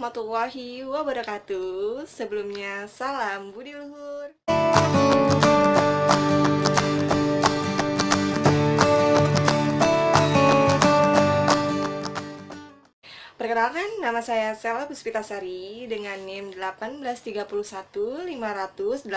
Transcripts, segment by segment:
warahmatullahi wabarakatuh. Sebelumnya, salam budi luhur. Perkenalkan, nama saya Sela Puspitasari dengan NIM 1831586.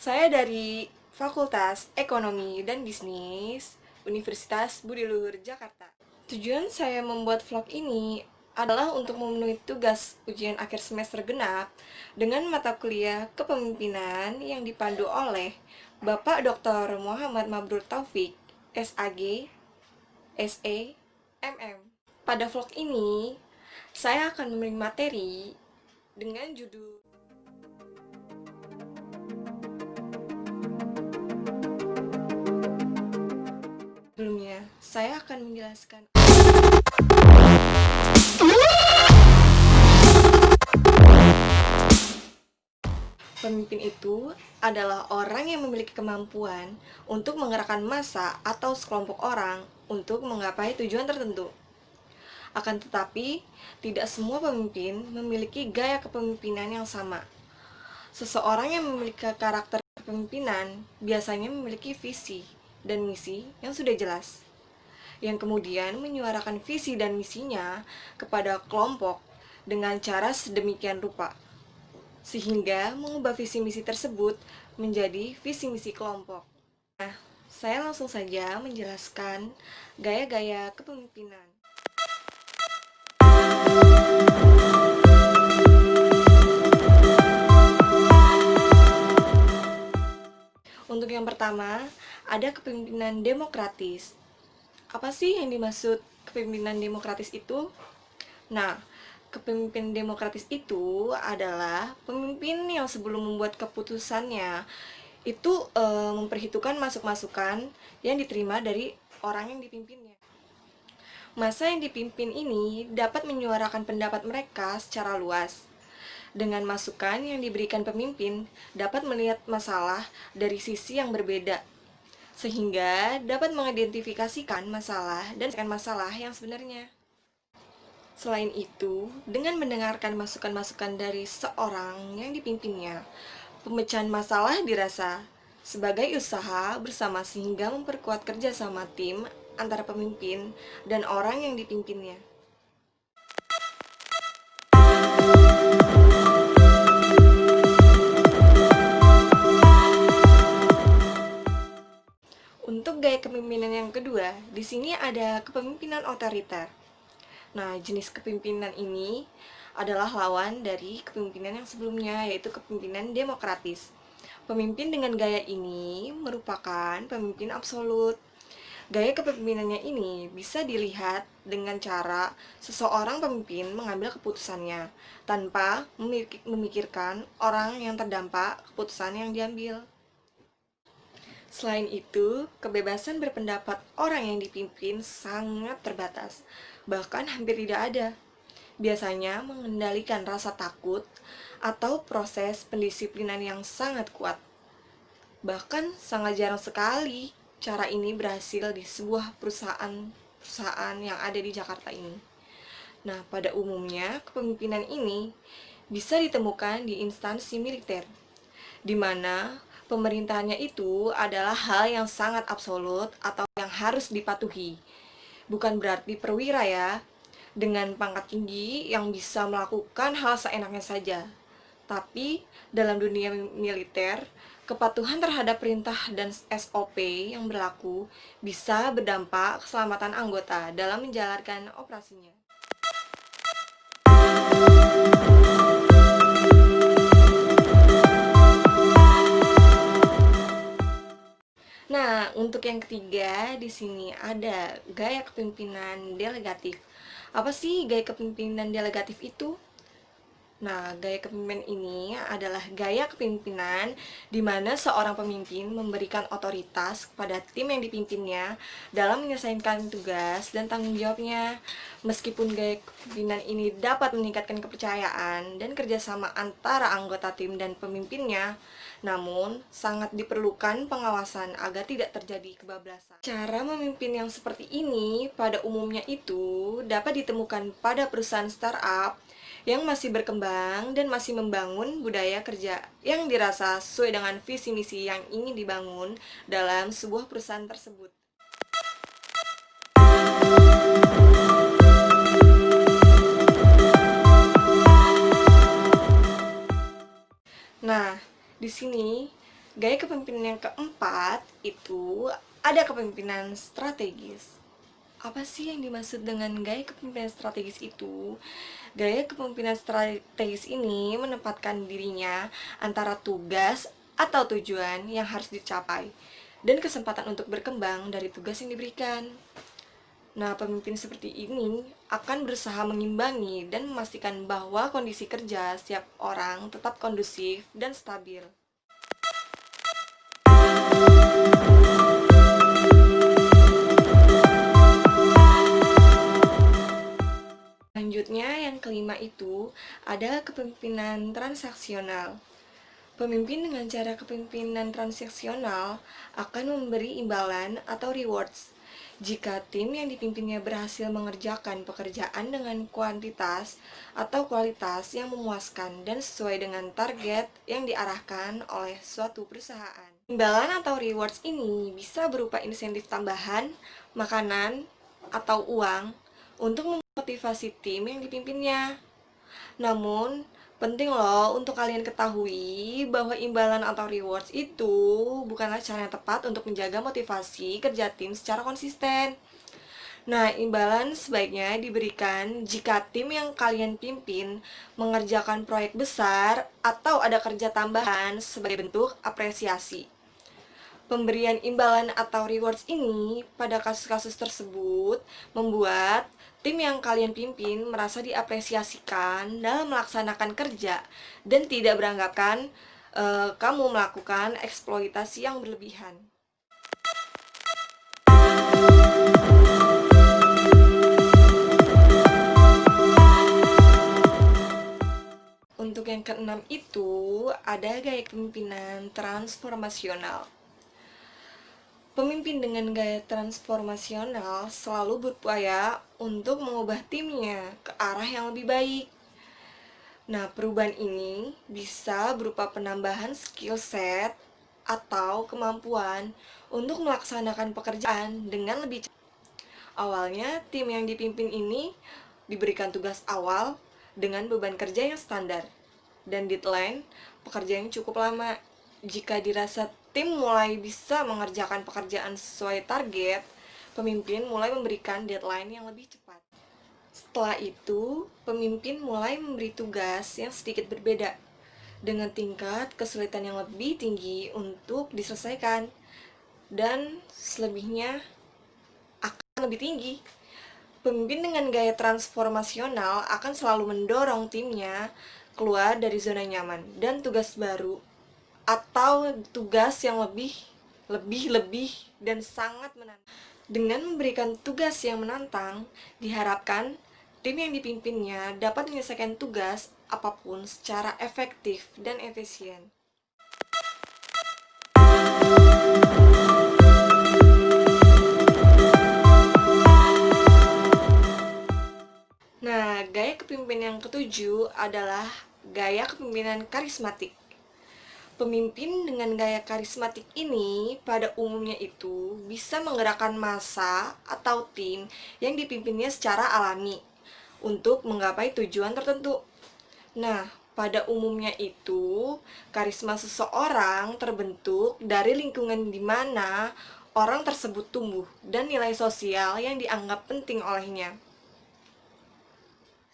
Saya dari Fakultas Ekonomi dan Bisnis Universitas Budi Luhur, Jakarta. Tujuan saya membuat vlog ini adalah untuk memenuhi tugas ujian akhir semester genap dengan mata kuliah kepemimpinan yang dipandu oleh Bapak Dr. Muhammad Mabrur Taufik, SAG, SE, MM. Pada vlog ini, saya akan memberi materi dengan judul Sebelumnya, saya akan menjelaskan pemimpin itu adalah orang yang memiliki kemampuan untuk menggerakkan massa atau sekelompok orang untuk menggapai tujuan tertentu. Akan tetapi, tidak semua pemimpin memiliki gaya kepemimpinan yang sama. Seseorang yang memiliki karakter kepemimpinan biasanya memiliki visi dan misi yang sudah jelas, yang kemudian menyuarakan visi dan misinya kepada kelompok dengan cara sedemikian rupa, sehingga mengubah visi misi tersebut menjadi visi misi kelompok. Nah, saya langsung saja menjelaskan gaya-gaya kepemimpinan. Untuk yang pertama, ada kepemimpinan demokratis. Apa sih yang dimaksud kepemimpinan demokratis itu? Nah, kepemimpinan demokratis itu adalah pemimpin yang sebelum membuat keputusannya itu memperhitungkan masukan yang diterima dari orang yang dipimpinnya. Masa yang dipimpin ini dapat menyuarakan pendapat mereka secara luas. Dengan masukan yang diberikan pemimpin dapat melihat masalah dari sisi yang berbeda, sehingga dapat mengidentifikasikan masalah dan masalah yang sebenarnya. Selain itu, dengan mendengarkan masukan-masukan dari seorang yang dipimpinnya, pemecahan masalah dirasa sebagai usaha bersama sehingga memperkuat kerjasama tim antara pemimpin dan orang yang dipimpinnya. Untuk gaya kepemimpinan yang kedua, di sini ada kepemimpinan otoriter. Nah, jenis kepemimpinan ini adalah lawan dari kepemimpinan yang sebelumnya, yaitu kepemimpinan demokratis. Pemimpin dengan gaya ini merupakan pemimpin absolut. Gaya kepemimpinannya ini bisa dilihat dengan cara seseorang pemimpin mengambil keputusannya tanpa memikirkan orang yang terdampak keputusan yang diambil. Selain itu, kebebasan berpendapat orang yang dipimpin sangat terbatas, bahkan hampir tidak ada. Biasanya mengendalikan rasa takut atau proses pendisiplinan yang sangat kuat. Bahkan sangat jarang sekali cara ini berhasil di sebuah perusahaan yang ada di Jakarta ini. Nah, pada umumnya kepemimpinan ini bisa ditemukan di instansi militer, di mana pemerintahannya itu adalah hal yang sangat absolut atau yang harus dipatuhi. Bukan berarti perwira ya, dengan pangkat tinggi yang bisa melakukan hal seenaknya saja. Tapi dalam dunia militer, kepatuhan terhadap perintah dan SOP yang berlaku bisa berdampak keselamatan anggota dalam menjalankan operasinya. Nah, untuk yang ketiga di sini ada gaya kepemimpinan delegatif. Apa sih gaya kepemimpinan delegatif itu? Nah, gaya kepemimpinan ini adalah gaya kepemimpinan di mana seorang pemimpin memberikan otoritas kepada tim yang dipimpinnya dalam menyelesaikan tugas dan tanggung jawabnya. Meskipun gaya kepemimpinan ini dapat meningkatkan kepercayaan dan kerjasama antara anggota tim dan pemimpinnya, Namun, sangat diperlukan pengawasan agar tidak terjadi kebablasan. Cara memimpin yang seperti ini pada umumnya itu dapat ditemukan pada perusahaan startup yang masih berkembang dan masih membangun budaya kerja yang dirasa sesuai dengan visi misi yang ingin dibangun dalam sebuah perusahaan tersebut. Nah, di sini gaya kepemimpinan yang keempat itu ada kepemimpinan strategis. Apa sih yang dimaksud dengan gaya kepemimpinan strategis itu? Gaya kepemimpinan strategis ini menempatkan dirinya antara tugas atau tujuan yang harus dicapai dan kesempatan untuk berkembang dari tugas yang diberikan. Nah, pemimpin seperti ini akan berusaha mengimbangi dan memastikan bahwa kondisi kerja setiap orang tetap kondusif dan stabil. Selanjutnya, yang kelima itu ada kepemimpinan transaksional. Pemimpin dengan cara kepemimpinan transaksional akan memberi imbalan atau rewards jika tim yang dipimpinnya berhasil mengerjakan pekerjaan dengan kuantitas atau kualitas yang memuaskan dan sesuai dengan target yang diarahkan oleh suatu perusahaan. Imbalan atau rewards ini bisa berupa insentif tambahan, makanan, atau uang untuk memotivasi tim yang dipimpinnya. Namun, penting loh untuk kalian ketahui bahwa imbalan atau rewards itu bukanlah cara yang tepat untuk menjaga motivasi kerja tim secara konsisten. Nah, imbalan sebaiknya diberikan jika tim yang kalian pimpin mengerjakan proyek besar atau ada kerja tambahan sebagai bentuk apresiasi. Pemberian imbalan atau rewards ini pada kasus-kasus tersebut membuat tim yang kalian pimpin merasa diapresiasikan dalam melaksanakan kerja dan tidak beranggapan kamu melakukan eksploitasi yang berlebihan. Untuk yang keenam itu ada gaya kepemimpinan transformasional. Pemimpin dengan gaya transformasional selalu berupaya untuk mengubah timnya ke arah yang lebih baik. Nah, perubahan ini bisa berupa penambahan skill set atau kemampuan untuk melaksanakan pekerjaan dengan lebih cepat. Awalnya, tim yang dipimpin ini diberikan tugas awal dengan beban kerja yang standar dan deadline pekerjaan yang cukup lama. Jika dirasa tim mulai bisa mengerjakan pekerjaan sesuai target, pemimpin mulai memberikan deadline yang lebih cepat. Setelah itu, pemimpin mulai memberi tugas yang sedikit berbeda dengan tingkat kesulitan yang lebih tinggi untuk diselesaikan dan selebihnya akan lebih tinggi. Pemimpin dengan gaya transformasional akan selalu mendorong timnya keluar dari zona nyaman dan tugas baru atau tugas yang lebih dan sangat menantang. Dengan memberikan tugas yang menantang, diharapkan tim yang dipimpinnya dapat menyelesaikan tugas apapun secara efektif dan efisien. Nah, gaya kepemimpinan yang ketujuh adalah gaya kepemimpinan karismatik. Pemimpin dengan gaya karismatik ini pada umumnya itu bisa menggerakkan massa atau tim yang dipimpinnya secara alami untuk menggapai tujuan tertentu. Nah, pada umumnya itu, karisma seseorang terbentuk dari lingkungan di mana orang tersebut tumbuh dan nilai sosial yang dianggap penting olehnya.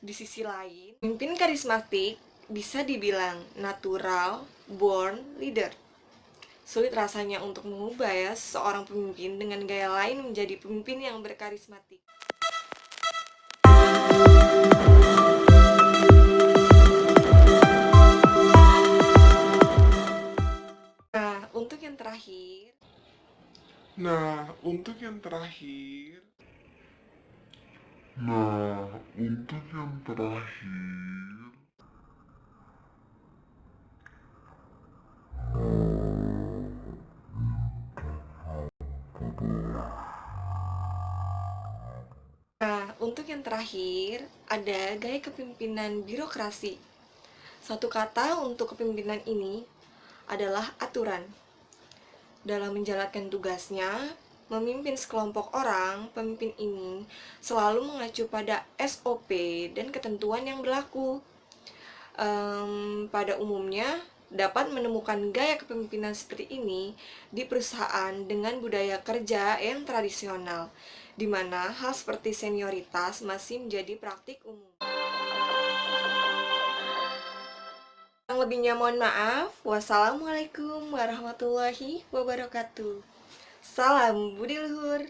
Di sisi lain, pemimpin karismatik bisa dibilang natural born leader. Sulit rasanya untuk mengubah seorang pemimpin dengan gaya lain menjadi pemimpin yang berkarismatik. Nah, untuk yang terakhir, Nah, untuk yang terakhir, Nah, untuk yang terakhir, Nah, untuk yang terakhir, ada gaya kepemimpinan birokrasi. Satu kata untuk kepemimpinan ini adalah aturan. Dalam menjalankan tugasnya, memimpin sekelompok orang, pemimpin ini selalu mengacu pada SOP dan ketentuan yang berlaku. Pada umumnya, dapat menemukan gaya kepemimpinan seperti ini di perusahaan dengan budaya kerja yang tradisional, di mana hal seperti senioritas masih menjadi praktik umum. Yang lebihnya mohon maaf. Wassalamualaikum warahmatullahi wabarakatuh. Salam Budi Luhur.